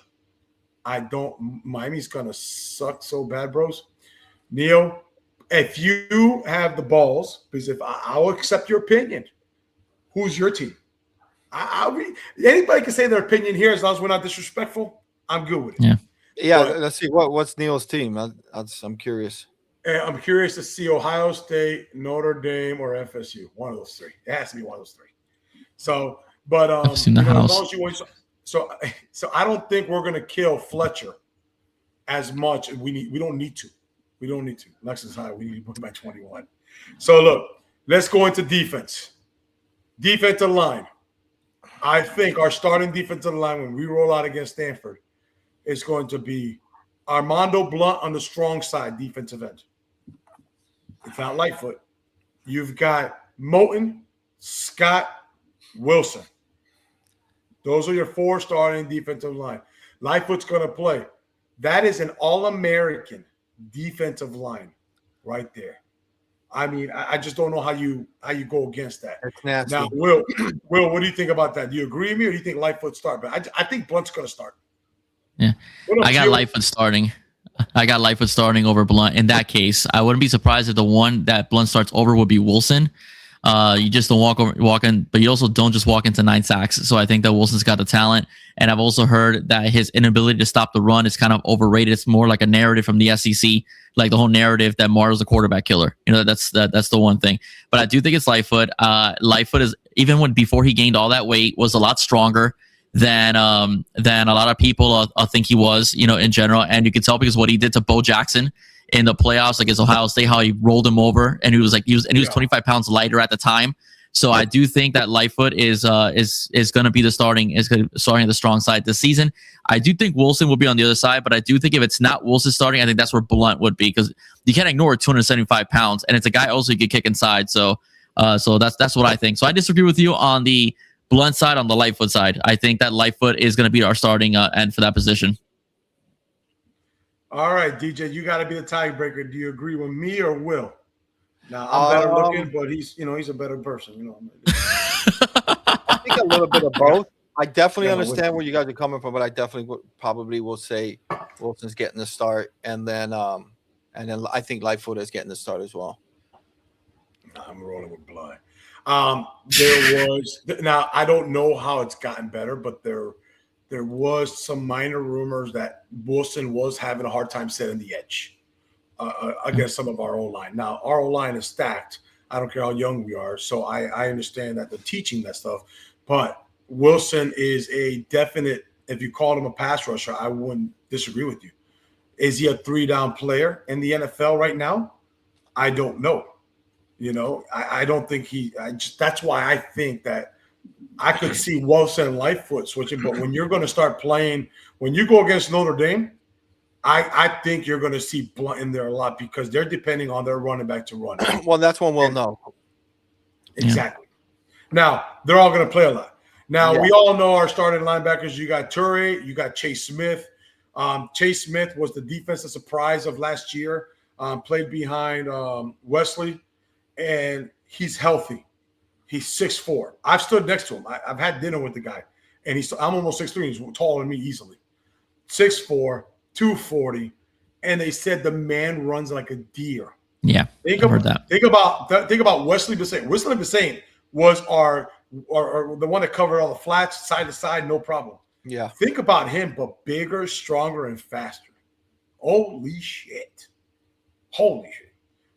B: Miami's going to suck so bad, bros. Neil, if you have the balls, because I'll accept your opinion, who's your team? Anybody can say their opinion here as long as we're not disrespectful. I'm good with it.
D: Yeah.
C: Yeah,
B: But-
C: let's see what's Neil's team. I'm curious.
B: And I'm curious to see Ohio State, Notre Dame, or FSU. One of those three. It has to be one of those three. So, but
D: FSU in the
B: as
D: house.
B: long as you want, so I don't think we're gonna kill Fletcher as much. We don't need to. We don't need to. Lexus high. We need to put him at 21. So look, let's go into defense. Defensive line. I think our starting defensive line when we roll out against Stanford is going to be Armando Blunt on the strong side, defensive end. It's not Lightfoot. You've got Moten, Scott, Wilson. Those are your 4 starting defensive line. Lightfoot's going to play. That is an All-American defensive line right there. I mean, I just don't know how you go against that.
C: That's nasty.
B: Now, Will, what do you think about that? Do you agree with me, or do you think Lightfoot start? But I think Blunt's going to start.
D: Yeah.
B: What up,
D: I got
B: Gio?
D: Lightfoot starting. I got Lightfoot starting over Blunt. In that case, I wouldn't be surprised if the one that Blunt starts over would be Wilson. You just don't walk in, but you also don't just walk into 9 sacks. So I think that Wilson's got the talent. And I've also heard that his inability to stop the run is kind of overrated. It's more like a narrative from the SEC, like the whole narrative that Mario's a quarterback killer. You know, that's the one thing. But I do think it's Lightfoot. Lightfoot is, even before he gained all that weight, was a lot stronger than a lot of people think he was, you know, in general. And you can tell because what he did to Bo Jackson in the playoffs against Ohio State, how he rolled him over, and he was 25 pounds lighter at the time. So I do think that Lightfoot is going to be starting the strong side this season. I do think Wilson will be on the other side, but I do think if it's not Wilson starting, I think that's where Blunt would be, because you can't ignore 275 pounds, and it's a guy also you can kick inside. So that's what I think. So I disagree with you on the Blunt side. On the Lightfoot side, I think that Lightfoot is going to be our starting end for that position.
B: All right, DJ, you got to be the tiebreaker. Do you agree with me or Will? Now I'm better looking, but he's a better person. You know,
C: I think a little bit of both. I definitely
B: Yeah,
C: understand where you guys are coming from, but I definitely probably will say Wilson's getting the start, and then I think Lightfoot is getting the start as well.
B: I'm rolling with Blunt. There was now I don't know how it's gotten better, but there was some minor rumors that Wilson was having a hard time setting the edge against some of our O-line. Now, our O-line is stacked. I don't care how young we are. So I understand that they're teaching that stuff. But Wilson is a definite, if you called him a pass rusher, I wouldn't disagree with you. Is he a 3-down player in the NFL right now? I don't know. You know, I don't think that's why I think that I could see Wilson and Lightfoot switching, but when you're going to start playing, when you go against Notre Dame, I think you're going to see Blunt in there a lot because they're depending on their running back to run.
C: Well, that's when we'll know.
B: Exactly. Now, they're all going to play a lot. Now, we all know our starting linebackers. You got Toure, you got Chase Smith. Chase Smith was the defensive surprise of last year, played behind Wesley, and he's healthy. He's 6'4". I've stood next to him. I've had dinner with the guy, and I'm almost 6'3". He's taller than me easily. 6'4", 240, and they said the man runs like a deer.
D: Yeah,
B: Think
D: I've heard
B: about
D: that.
B: think about Wesley Bissane. Wesley Bissane was our the one that covered all the flats side to side, no problem.
C: Yeah.
B: Think about him, but bigger, stronger, and faster. Holy shit.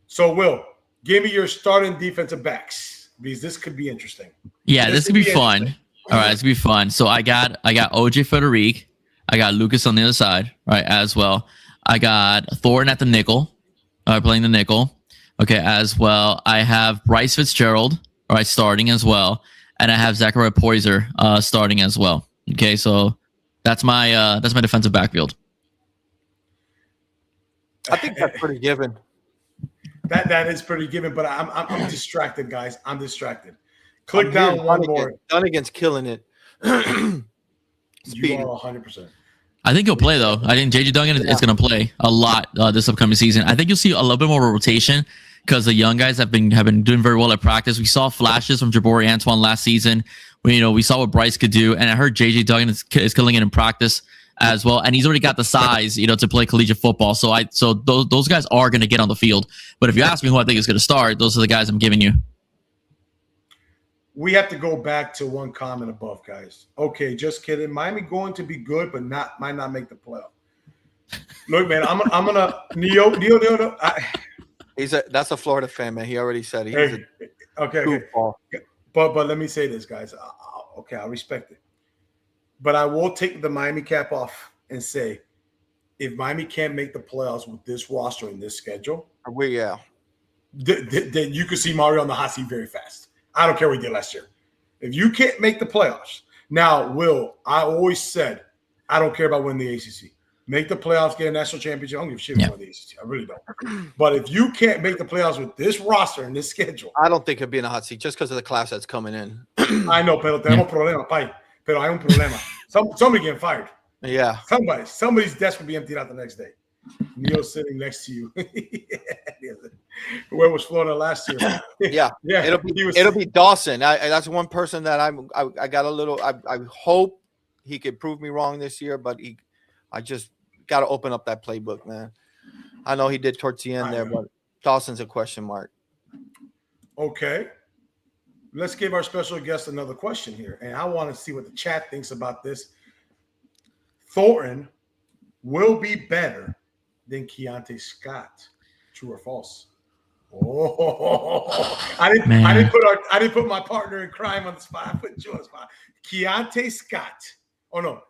B: So, Will, give me your starting defensive backs because this could be interesting.
D: Yeah, this could be fun. All right, it's gonna be fun. So I got OJ Federic, I got Lucas on the other side, right, as well. I got Thornton at the nickel, playing the nickel. Okay, as well. I have Bryce Fitzgerald, all right, starting as well, and I have Zachariah Poyser starting as well. Okay, so that's my defensive backfield.
C: I think that's pretty given.
B: That is pretty given, but I'm distracted, guys. I'm distracted. Click down one more.
C: Dunnigan's killing it.
B: You are 100%.
D: I think he'll play though. I think JJ Duggan is going to play a lot this upcoming season. I think you'll see a little bit more of a rotation because the young guys have been doing very well at practice. We saw flashes from Jabari Antoine last season. We saw what Bryce could do, and I heard JJ Duggan is killing it in practice as well, and he's already got the size, to play collegiate football. So those guys are going to get on the field. But if you ask me who I think is going to start, those are the guys I'm giving you.
B: we have to go back to one comment above, guys. Okay, just kidding. Miami going to be good, but might not make the playoff. Look, man, I'm gonna Neo.
C: That's a Florida fan, man. He already said he's
B: okay. But let me say this, guys. Okay, I respect it, but I will take the Miami cap off and say, if Miami can't make the playoffs with this roster and this schedule,
C: then
B: you could see Mario on the hot seat very fast. I don't care what he did last year. If you can't make the playoffs, now, Will, I always said I don't care about winning the ACC. Make the playoffs, get a national championship. I don't give a shit about the ACC. I really don't. But if you can't make the playoffs with this roster and this schedule,
C: I don't think he'll be in a hot seat just because of the class that's coming in.
B: I know, pero tenemos problema, pai. Pero hay un problema. Somebody getting fired.
C: Yeah.
B: Somebody's desk will be emptied out the next day. Neil's sitting next to you. Where was Florida last year?
C: Yeah. It'll be Dawson. That's one person that I got a little. I hope he could prove me wrong this year, but I just got to open up that playbook, man. I know he did towards the end there, but Dawson's a question mark.
B: Okay. Let's give our special guest another question here, and I want to see what the chat thinks about this. Thornton will be better than Keontae Scott. True or false? Oh, I didn't put my partner in crime on the spot. I put you on the spot. Keontae Scott. Oh no,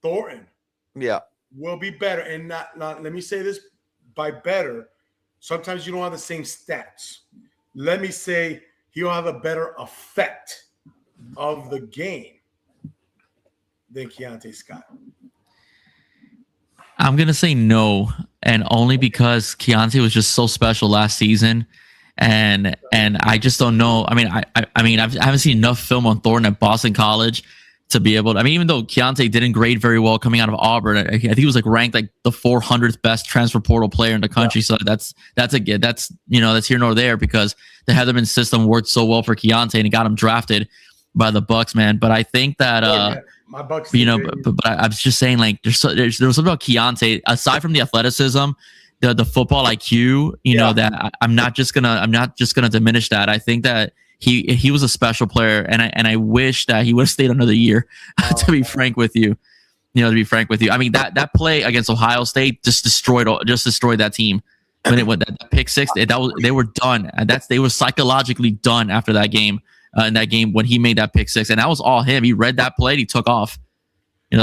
B: Thornton.
C: Yeah,
B: will be better. And not let me say this, by better, sometimes you don't have the same stats. Let me say he'll have a better effect of the game than Keontae Scott.
D: I'm gonna say no, and only because Keontae was just so special last season, and I just don't know. I mean, I haven't seen enough film on Thornton at Boston College to be able to. I mean, even though Keontae didn't grade very well coming out of Auburn, I think he was like ranked like the 400th best transfer portal player in the country. Yeah. So that's here nor there because the Heatherman system worked so well for Keontae and it got him drafted by the Bucks, man. But I think that
B: my Bucks,
D: but I was just saying, like, there was something about Keontae aside from the athleticism, the football IQ, know, that I'm not just gonna diminish that. I think that he was a special player, and I wish that he would have stayed another year. To be frank with you, I mean that play against Ohio State just destroyed that team. When it went that pick six, they were done. They were psychologically done after that game. In that game when he made that pick six, and that was all him. He read that play, and he took off.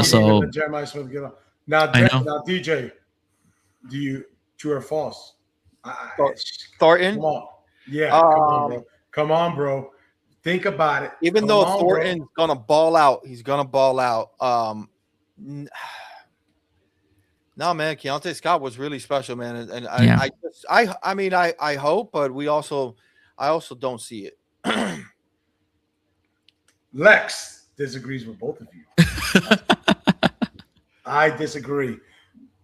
D: So
B: Jeremiah Smith get up. Now DJ, do you true or false?
C: Thornton?
B: Come on, come on, bro. Think about it.
C: Even though Thornton's gonna ball out, he's gonna ball out. No, man, Keontae Scott was really special, man, and I hope, but I also don't see it.
B: Lex disagrees with both of you. I disagree.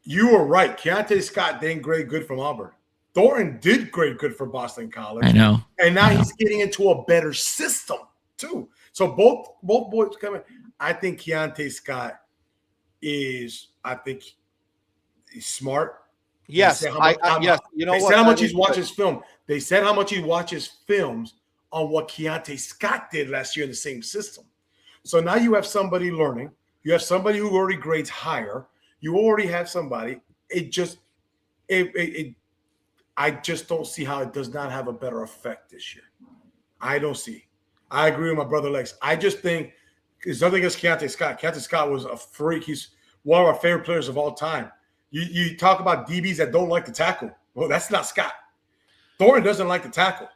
B: You were right. Keontae Scott didn't grade good from Auburn. Thornton did grade good for Boston College.
D: I know.
B: And now he's getting into a better system, too. So both boys coming. I think Keontae Scott he's smart.
C: Yes.
B: Yes. You know what? They said how much he's watched his film. They said how much he watches films on what Keontae Scott did last year in the same system. So now you have somebody learning. You have somebody who already grades higher. You already have somebody. I just don't see how it does not have a better effect this year. I don't see. I agree with my brother Lex. I just think there's nothing against Keontae Scott. Keontae Scott was a freak. He's one of our favorite players of all time. You talk about DBs that don't like to tackle. Well, that's not Scott. Thornton doesn't like to tackle.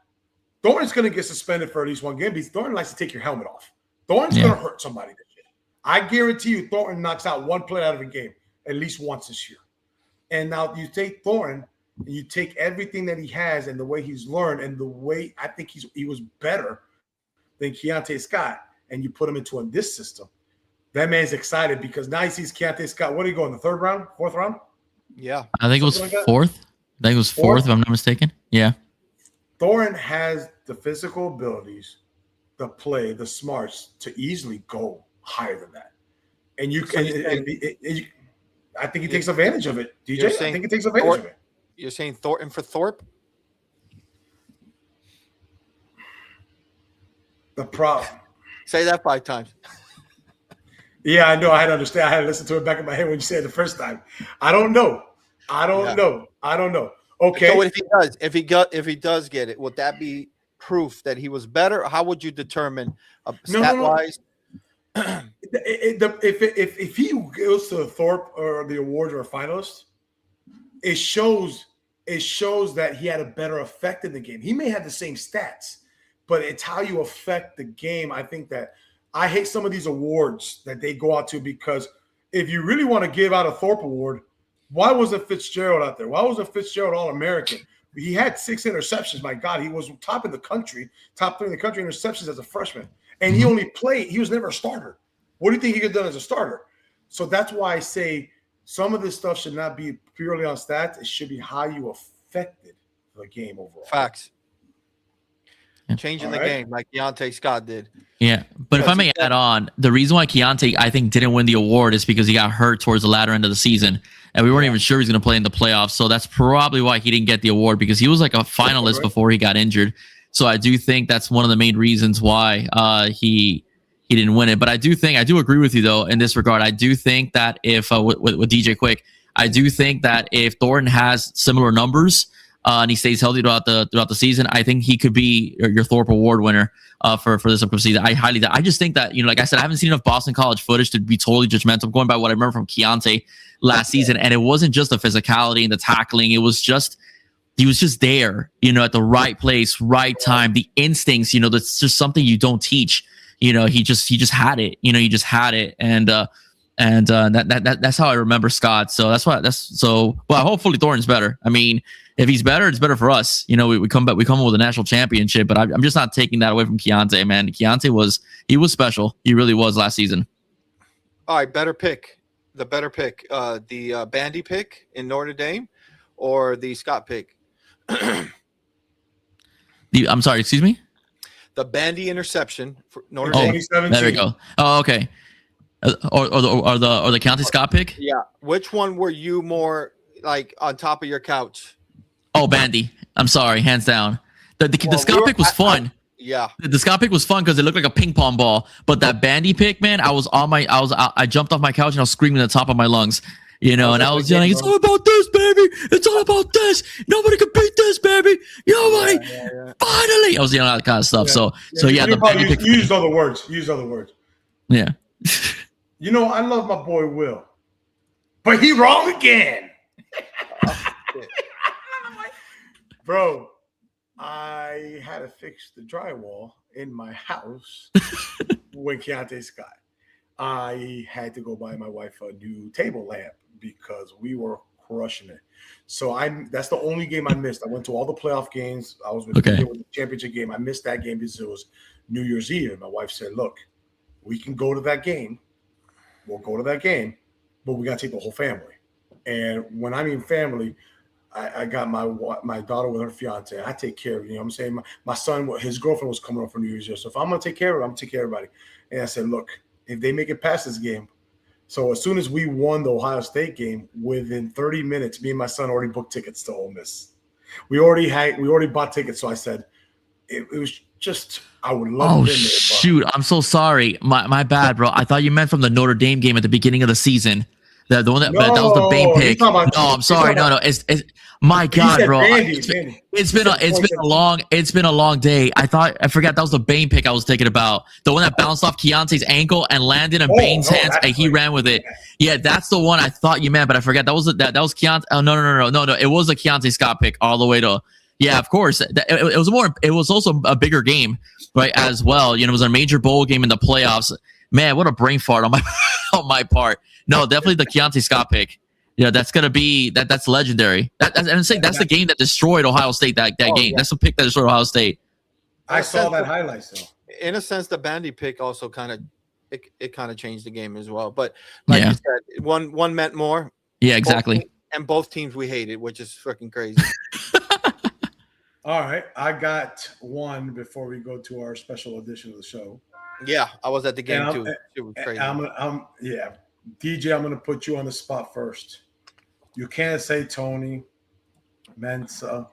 B: Thornton's going to get suspended for at least one game because Thornton likes to take your helmet off. Thornton's going to hurt somebody this year. I guarantee you Thornton knocks out one play out of a game at least once this year. And now you take Thornton and you take everything that he has and the way he's learned and the way I think he was better than Keontae Scott, and you put him into this system. That man's excited because now he sees Keontae Scott. What did he go in the third round, fourth round?
C: Yeah.
D: I think it was fourth. I think it was fourth, if I'm not mistaken. Yeah.
B: Thornton has the physical abilities, the play, the smarts to easily go higher than that. And I think he takes advantage of it, DJ. I think he takes advantage of it.
C: You're saying Thornton for Thorpe?
B: The problem.
C: Say that 5 times.
B: Yeah, I know. I had to understand. I had to listen to it back in my head when you said it the first time. I don't know. I don't know. Okay.
C: So if he does get it, would that be proof that he was better? How would you determine stat wise?
B: If he goes to the Thorpe or the awards or a finalist, it shows that he had a better effect in the game. He may have the same stats, but it's how you affect the game. I think that I hate some of these awards that they go out to, because if you really want to give out a Thorpe award, why wasn't Fitzgerald out there? Why wasn't Fitzgerald All-American? He had 6 interceptions. My God, he was top 3 in the country in interceptions as a freshman. And he only played, he was never a starter. What do you think he could have done as a starter? So that's why I say some of this stuff should not be purely on stats. It should be how you affected the game overall.
C: Facts. Changing the game like Keontae Scott did.
D: Yeah, but if I may add on, the reason why Keontae, I think, didn't win the award is because he got hurt towards the latter end of the season, and we weren't even sure he was going to play in the playoffs. So that's probably why he didn't get the award, because he was like a finalist before he got injured. So I do think that's one of the main reasons why he didn't win it. But I do agree with you though in this regard. I do think that if with DJ Quick, I do think that if Thornton has similar numbers and he stays healthy throughout the season, I think he could be your Thorpe Award winner for this upcoming season. I just think that, like I said, I haven't seen enough Boston College footage to be totally judgmental. I'm going by what I remember from Keontae last season, and it wasn't just the physicality and the tackling. It was just he was just there, at the right place, right time, the instincts. That's just something you don't teach. He just had it. He just had it, and that's how I remember Scott. So well, hopefully Thornton's better. I mean, if he's better, it's better for us. We come up with a national championship, but I'm just not taking that away from Keontae, man. Keontae was special. He really was last season.
C: All right, better pick. The better pick, the Bandy pick in Notre Dame, or the Scott pick.
D: I'm sorry, excuse me.
C: The Bandy interception for Notre Dame.
B: 2017.
D: There we go. Oh, okay. Or the Keontae Scott pick.
C: Yeah. Which one were you more like on top of your couch?
D: Oh, Bandy. I'm sorry, hands down. The Scott pick was fun.
C: Yeah.
D: The Scott pick was fun because it looked like a ping pong ball. But that Bandy pick, man, I jumped off my couch and I was screaming at the top of my lungs. And I was yelling, "It's all about this, baby! It's all about this! Nobody can beat this, baby! Nobody! Finally!" I was yelling all that kind of stuff. So the Bandy pick.
B: You used other words.
D: Yeah.
B: I love my boy Will, but he wrong again. Bro, I had to fix the drywall in my house when Keontae Scott. I had to go buy my wife a new table lamp because we were crushing it. So that's the only game I missed. I went to all the playoff games. I was with the championship game. I missed that game because it was New Year's Eve. And my wife said, "Look, we can go to that game. We'll go to that game, but we got to take the whole family." And when I mean family, I got my daughter with her fiance. I take care of it. You know what I'm saying? My son, his girlfriend was coming up for New Year's Eve. So if I'm going to take care of it, I'm going to take care of everybody. And I said, "Look, if they make it past this game." So as soon as we won the Ohio State game, within 30 minutes, me and my son already booked tickets to Ole Miss. We already bought tickets. So I said, it was just, I would love to. Oh,
D: shoot. I'm so sorry. My bad, bro. I thought you meant from the Notre Dame game at the beginning of the season. The one that was the Bain pick. No, I'm sorry. No. It's my God, bro. It's been a long day. I forgot that was the Bain pick I was thinking about. The one that bounced off Keontae's ankle and landed in Bain's hands, and he ran with it. Yeah, that's the one I thought you meant, but I forgot that was Keontae. Oh, no. It was a Keontae Scott pick all the way to. Yeah, of course. It was also a bigger game, right? As well. It was a major bowl game in the playoffs. Man, what a brain fart on my part. No, definitely the Keontae Scott pick. Yeah, that's gonna be that's legendary. I'm saying that's the game that destroyed Ohio State. That game. Yeah. That's the pick that destroyed Ohio State.
B: I saw that highlights though.
C: In a sense, the Bandy pick also kind of changed the game as well. But like you said, one meant more.
D: Yeah, exactly.
C: Both teams we hated, which is freaking crazy.
B: All right, I got one before we go to our special edition of the show.
C: Yeah, I was at the game too. It was crazy.
B: DJ, I'm going to put you on the spot first. You can't say Tony, Mensa.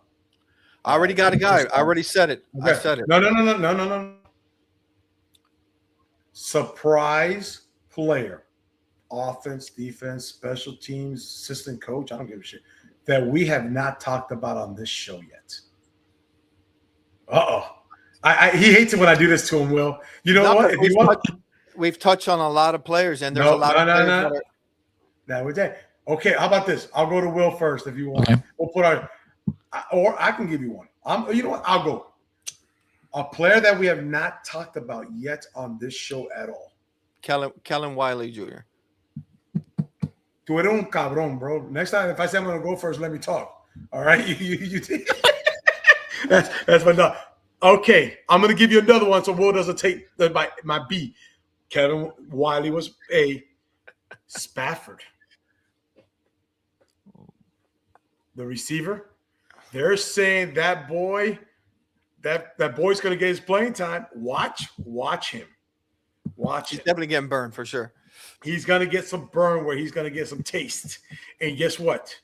C: I already got a guy. I already said it. Okay. I said it.
B: No. surprise player, offense, defense, special teams, assistant coach, I don't give a shit, that we have not talked about on this show yet? Uh-oh. He hates it when I do this to him, Will. You know what? If you want,
C: we've touched on a lot of players, and there's a lot of players that are.
B: Now we're dead. Okay, how about this? I'll go to Will first if you want.
D: Okay.
B: We'll put or I can give you one. You know what? I'll go. A player that we have not talked about yet on this show at all.
C: Kellen Wiley Jr.
B: Tú eres un cabrón, bro. Next time, if I say I'm going to go first, let me talk. All right? You that's my dog. Okay, I'm going to give you another one so Will doesn't take my B. Kevin Wiley was A. Spafford. The receiver. They're saying that boy, that boy's going to get his playing time. Watch him.
C: He's definitely getting burned for sure.
B: He's going to get some burn where he's going to get some taste. And guess what?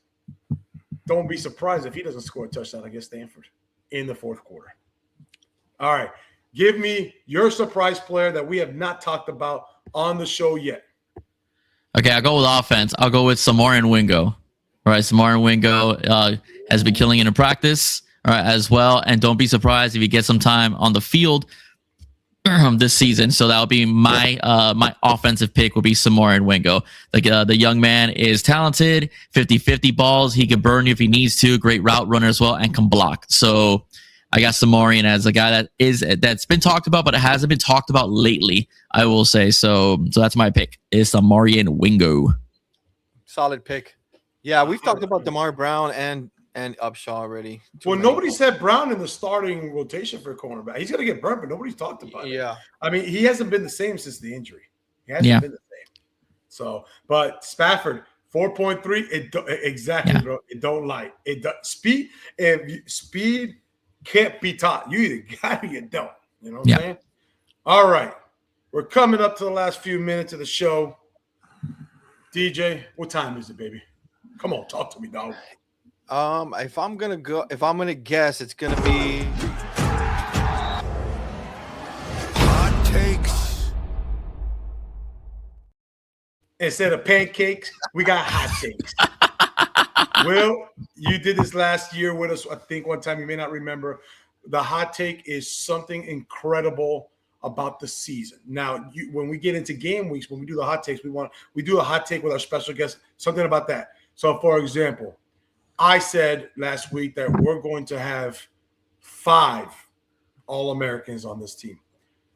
B: Don't be surprised if he doesn't score a touchdown against Stanford in the fourth quarter. All right. Give me your surprise player that we have not talked about on the show yet.
D: Okay, I'll go with offense. I'll go with Samarian Wingo. All right, Samarian Wingo has been killing it in practice, all right, as well. And don't be surprised if he gets some time on the field this season. So that'll be my my offensive pick will be Samarian Wingo. The young man is talented, 50-50 balls. He can burn you if he needs to. Great route runner as well and can block. So I got Samarian as a guy that's been talked about, but it hasn't been talked about lately, I will say. So that's my pick is Samarian Wingo.
C: Solid pick. Yeah, we've talked about DeMar Brown and Upshaw already.
B: Well, nobody said Brown in the starting rotation for cornerback. He's going to get burnt, but nobody's talked about it.
C: Yeah.
B: I mean, he hasn't been the same since the injury. He hasn't been the same. So, but Spafford, 4.3, exactly, bro. It don't lie. Speed can't be taught. You either got it or you don't. You know what I'm saying? All right. We're coming up to the last few minutes of the show. DJ, what time is it, baby? Come on, talk to me, dog.
C: If I'm gonna guess, it's gonna be
A: Hot takes.
B: Instead of pancakes, we got hot takes. Will, you did this last year with us, I think one time, you may not remember. The hot take is something incredible about the season. Now, when we get into game weeks, when we do the hot takes, we do a hot take with our special guest, something about that. So, for example, I said last week that we're going to have 5 All-Americans on this team.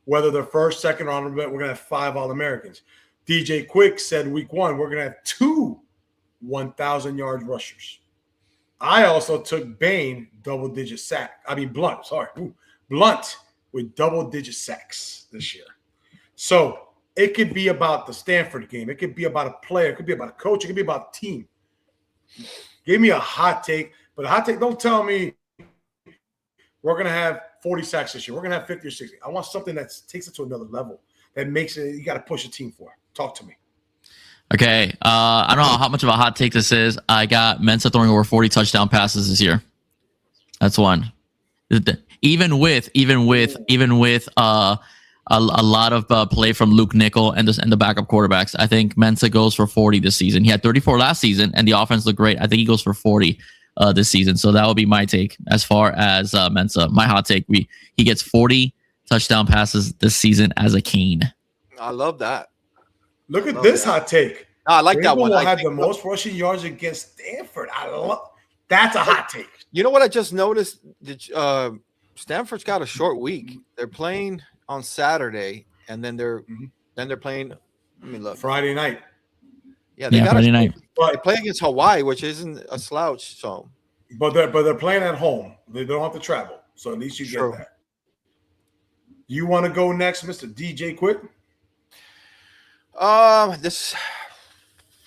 B: Whether they're first, second, or honorable, we're going to have 5 All-Americans. DJ Quick said week 1, we're going to have 2 1,000-yard rushers. I also took Blunt with double-digit sacks this year. So it could be about the Stanford game. It could be about a player. It could be about a coach. It could be about a team. Give me a hot take. But a hot take, don't tell me we're going to have 40 sacks this year. We're going to have 50 or 60. I want something that takes it to another level, that makes it, you got to push a team for. Talk to me.
D: Okay. I don't know how much of a hot take this is. I got Mensa throwing over 40 touchdown passes this year. That's one. Even with a lot of play from Luke Nickel and the backup quarterbacks, I think Mensa goes for 40 this season. He had 34 last season, and the offense looked great. I think he goes for 40 this season. So that will be my take as far as Mensa. My hot take: he gets 40 touchdown passes this season as a Cane.
C: I love that.
B: Look at this hot take.
C: I like that one.
B: Will have the most rushing yards against Stanford. That's a hot take.
C: You know what I just noticed? Stanford's got a short week. They're playing on Saturday, and then they're playing. Let me look.
B: Friday night.
C: Yeah, they got
D: Friday night.
C: They play against Hawaii, which isn't a slouch. So,
B: but they're playing at home. They don't have to travel, so at least you get that. You want to go next, Mr. DJ Quick?
C: I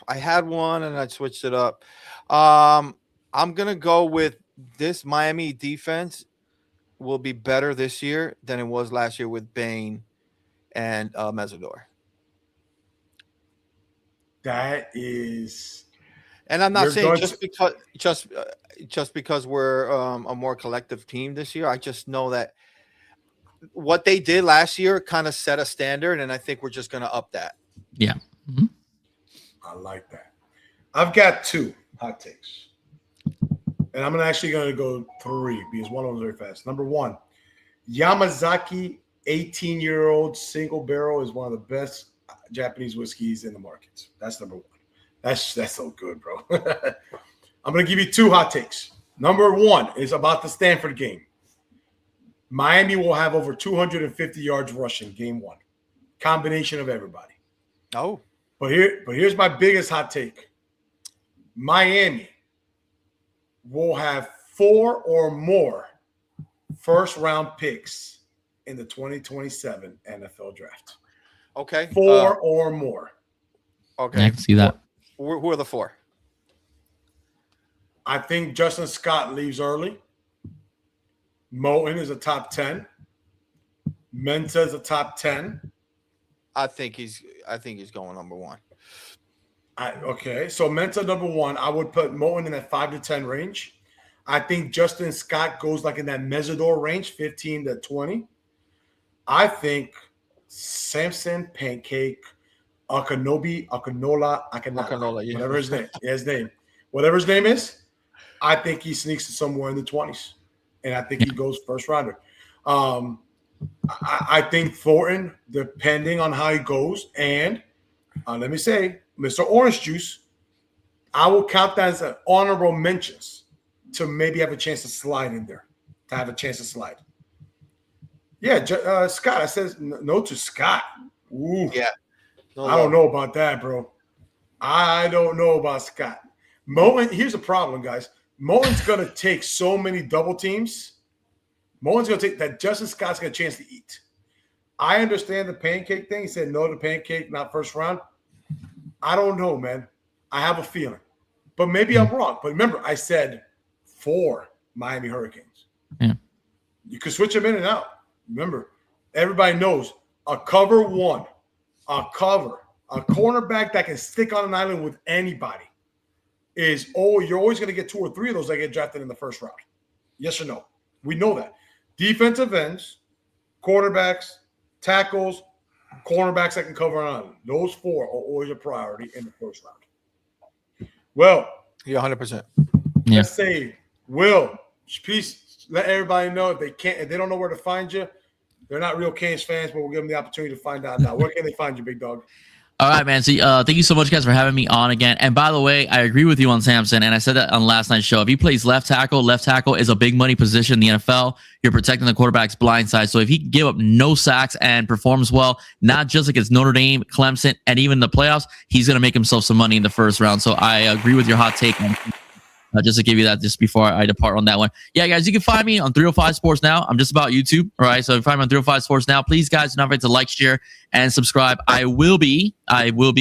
C: had one and I switched it up. I'm gonna go with this Miami defense will be better this year than it was last year with Bain and Mesidor.
B: That is,
C: and I'm not saying just because we're a more collective team this year. I just know that what they did last year kind of set a standard, and I think we're just going to up that.
D: Yeah. Mm-hmm.
B: I like that. I've got 2 hot takes. And I'm actually going to go 3 because one of them is very fast. Number 1, Yamazaki 18-year-old single barrel is one of the best Japanese whiskeys in the market. That's number 1. That's so good, bro. I'm going to give you 2 hot takes. Number 1 is about the Stanford game. Miami will have over 250 yards rushing game 1. Combination of everybody.
C: Oh.
B: But here's my biggest hot take. Miami will have 4 or more first-round picks in the 2027 NFL draft.
C: Okay.
B: 4 or more.
C: Okay.
D: Yeah, I can see that.
C: Who are the 4?
B: I think Justin Scott leaves early. Moten is a top 10. Mensah is a top 10.
C: I think he's going number 1.
B: Okay, so Mensah number 1. I would put Moten in that 5 to 10 range. I think Justin Scott goes like in that Mesidor range, 15 to 20. I think Samson Pancake Akinola,
C: Akinola, yeah.
B: whatever his name is, I think he sneaks somewhere in the 20s, and I think he goes first rounder. I think Thornton, depending on how he goes, and let me say, Mr. Orange Juice, I will count that as an honorable mentions to maybe have a chance to slide in there, Yeah, Scott. I said no to Scott. Ooh.
C: Yeah. No,
B: I don't know about that, bro. I don't know about Scott. Moten, here's the problem, guys. Moten's going to take so many double teams. Moten's going to take that Justin Scott's got a chance to eat. I understand the pancake thing. He said no to pancake, not first round. I don't know, man. I have a feeling. But maybe I'm wrong. But remember, I said 4 Miami Hurricanes.
D: Yeah.
B: You could switch them in and out. Remember, everybody knows a cover 1, a cornerback that can stick on an island with anybody you're always going to get 2 or 3 of those that get drafted in the first round. Yes or no? We know that. Defensive ends, quarterbacks, tackles, cornerbacks that can cover an island. Those 4 are always a priority in the first round. Well,
C: yeah, 100%.
D: Yeah.
B: Let's say, Will, please let everybody know if they don't know where to find you. They're not real Canes fans, but we'll give them the opportunity to find out now. Where can they find you, big dog?
D: All right, man. So thank you so much, guys, for having me on again. And by the way, I agree with you on Samson, and I said that on last night's show. If he plays left tackle is a big money position in the NFL. You're protecting the quarterback's blind side. So if he can give up no sacks and performs well, not just against Notre Dame, Clemson, and even the playoffs, he's going to make himself some money in the first round. So I agree with your hot take. Just to give you that just before I depart on that one. Yeah, guys, you can find me on 305 Sports Now. I'm just about YouTube. All right. So if you find me on 305 Sports Now, please, guys, do not forget to like, share, and subscribe. I will be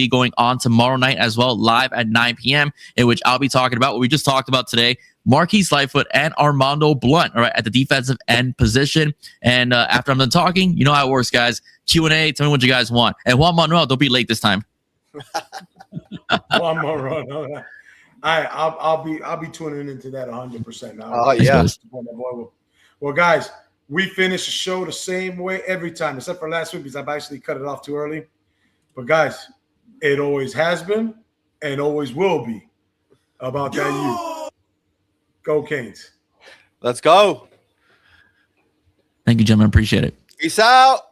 D: going on tomorrow night as well, live at 9 p.m., in which I'll be talking about what we just talked about today. Marquise Lightfoot and Armando Blunt, all right, at the defensive end position. And after I'm done talking, you know how it works, guys. Q&A, tell me what you guys want. And Juan Manuel, don't be late this time.
B: Juan Manuel. I'll be tuning into that 100% now.
C: Oh, yeah.
B: Well, guys, we finish the show the same way every time, except for last week because I've actually cut it off too early. But, guys, it always has been and always will be about that you. Go Canes.
C: Let's go.
D: Thank you, gentlemen. Appreciate it.
C: Peace out.